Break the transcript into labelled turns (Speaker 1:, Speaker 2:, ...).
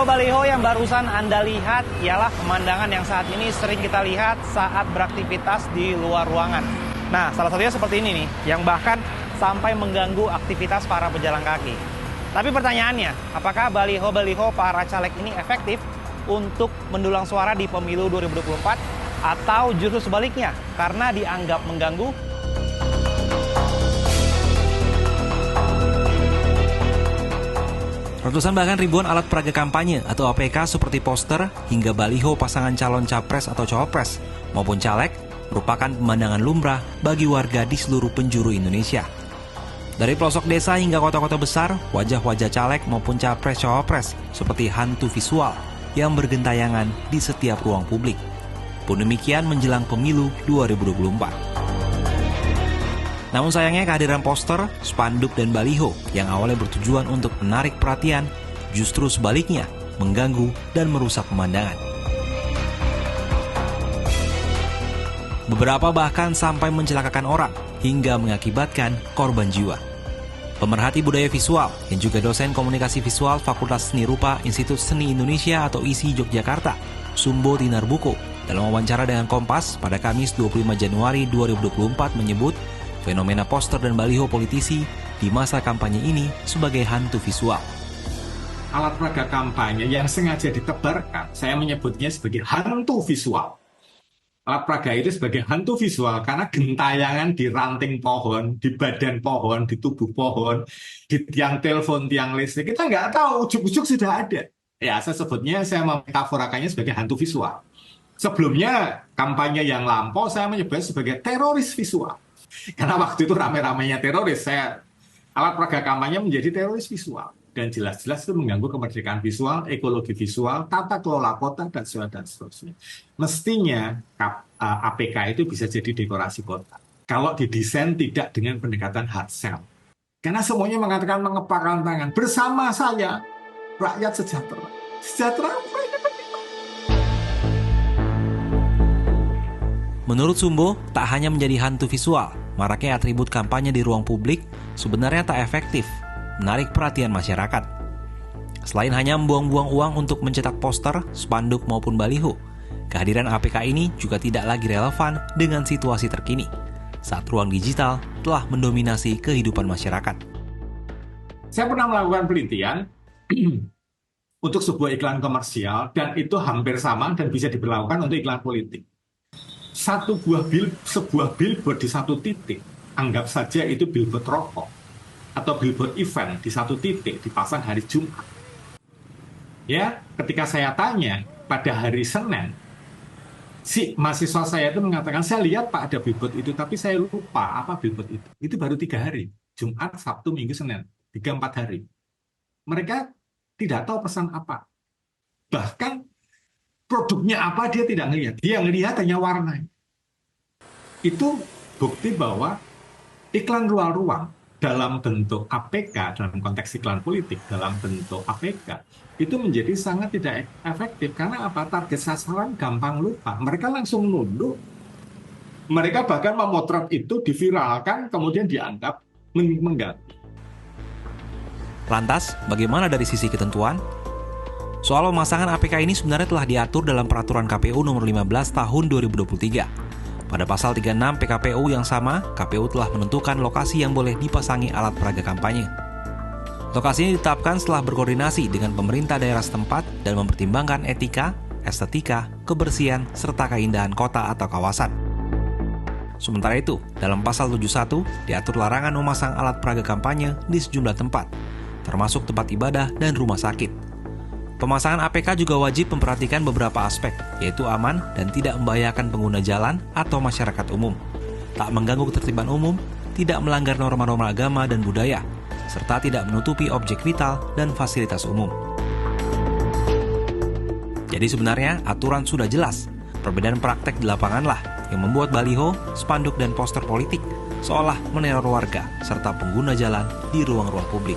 Speaker 1: Baliho-baliho yang barusan Anda lihat ialah pemandangan yang saat ini sering kita lihat saat beraktivitas di luar ruangan. Nah, salah satunya seperti ini nih, yang bahkan sampai mengganggu aktivitas para pejalan kaki. Tapi pertanyaannya, apakah baliho-baliho para caleg ini efektif untuk mendulang suara di pemilu 2024? Atau justru sebaliknya, karena dianggap mengganggu? Ratusan bahkan ribuan alat peraga kampanye atau APK seperti poster hingga baliho pasangan calon capres atau cawapres maupun caleg merupakan pemandangan lumrah bagi warga di seluruh penjuru Indonesia. Dari pelosok desa hingga kota-kota besar, wajah-wajah caleg maupun capres-cawapres seperti hantu visual yang bergentayangan di setiap ruang publik. Pun demikian menjelang pemilu 2024. Namun sayangnya kehadiran poster, spanduk, dan baliho yang awalnya bertujuan untuk menarik perhatian justru sebaliknya mengganggu dan merusak pemandangan. Beberapa bahkan sampai mencelakakan orang hingga mengakibatkan korban jiwa. Pemerhati budaya visual yang juga dosen komunikasi visual Fakultas Seni Rupa Institut Seni Indonesia atau ISI Yogyakarta, Sumbo Tinarbuko, dalam wawancara dengan Kompas pada Kamis 25 Januari 2024 menyebut fenomena poster dan baliho politisi di masa kampanye ini sebagai hantu visual.
Speaker 2: Alat peraga kampanye yang sengaja ditebarkan, saya menyebutnya sebagai hantu visual. Alat peraga itu sebagai hantu visual karena gentayangan di ranting pohon, di badan pohon, di tubuh pohon, di tiang telepon, tiang listrik. Kita nggak tahu, ujuk-ujuk sudah ada. Ya, saya memetaforakannya sebagai hantu visual. Sebelumnya, kampanye yang lampau saya menyebutnya sebagai teroris visual. Karena waktu itu rame-ramenya teroris, alat peraga kampanye menjadi teroris visual. Dan jelas-jelas itu mengganggu kemerdekaan visual, ekologi visual, tata kelola kota, dan seterusnya. Mestinya APK itu bisa jadi dekorasi kota. Kalau didesain tidak dengan pendekatan hard sell. Karena semuanya mengatakan mengepakkan tangan. Bersama saya, rakyat sejahtera. Sejahtera apa?
Speaker 1: Menurut Sumbo, tak hanya menjadi hantu visual, maraknya atribut kampanye di ruang publik sebenarnya tak efektif menarik perhatian masyarakat. Selain hanya membuang-buang uang untuk mencetak poster, spanduk maupun baliho, kehadiran APK ini juga tidak lagi relevan dengan situasi terkini saat ruang digital telah mendominasi kehidupan masyarakat.
Speaker 2: Saya pernah melakukan penelitian untuk sebuah iklan komersial dan itu hampir sama dan bisa diberlakukan untuk iklan politik. Sebuah billboard di satu titik, anggap saja itu billboard rokok atau billboard event di satu titik dipasang hari Jumat. Ya, ketika saya tanya pada hari Senin, si mahasiswa saya itu mengatakan, saya lihat Pak ada billboard itu, tapi saya lupa apa billboard itu. Itu baru 3 hari, Jumat, Sabtu, Minggu, Senin, 3-4 hari. Mereka tidak tahu pesan apa. Bahkan produknya apa dia tidak ngelihat. Dia ngelihat hanya warna. Itu bukti bahwa iklan ruang-ruang dalam bentuk APK, dalam konteks iklan politik, dalam bentuk APK, itu menjadi sangat tidak efektif. Karena apa? Target sasaran gampang lupa. Mereka langsung nunduk. Mereka bahkan memotret itu, diviralkan, kemudian dianggap mengganggu.
Speaker 1: Lantas, bagaimana dari sisi ketentuan? Soal pemasangan APK ini sebenarnya telah diatur dalam Peraturan KPU nomor 15 tahun 2023. Pada pasal 36 PKPU yang sama, KPU telah menentukan lokasi yang boleh dipasangi alat peraga kampanye. Lokasi ini ditetapkan setelah berkoordinasi dengan pemerintah daerah setempat dan mempertimbangkan etika, estetika, kebersihan, serta keindahan kota atau kawasan. Sementara itu, dalam pasal 71 diatur larangan memasang alat peraga kampanye di sejumlah tempat, termasuk tempat ibadah dan rumah sakit. Pemasangan APK juga wajib memperhatikan beberapa aspek, yaitu aman dan tidak membahayakan pengguna jalan atau masyarakat umum, tak mengganggu ketertiban umum, tidak melanggar norma-norma agama dan budaya, serta tidak menutupi objek vital dan fasilitas umum. Jadi sebenarnya aturan sudah jelas, perbedaan praktek di lapanganlah yang membuat baliho, spanduk, dan poster politik seolah meneror warga serta pengguna jalan di ruang-ruang publik.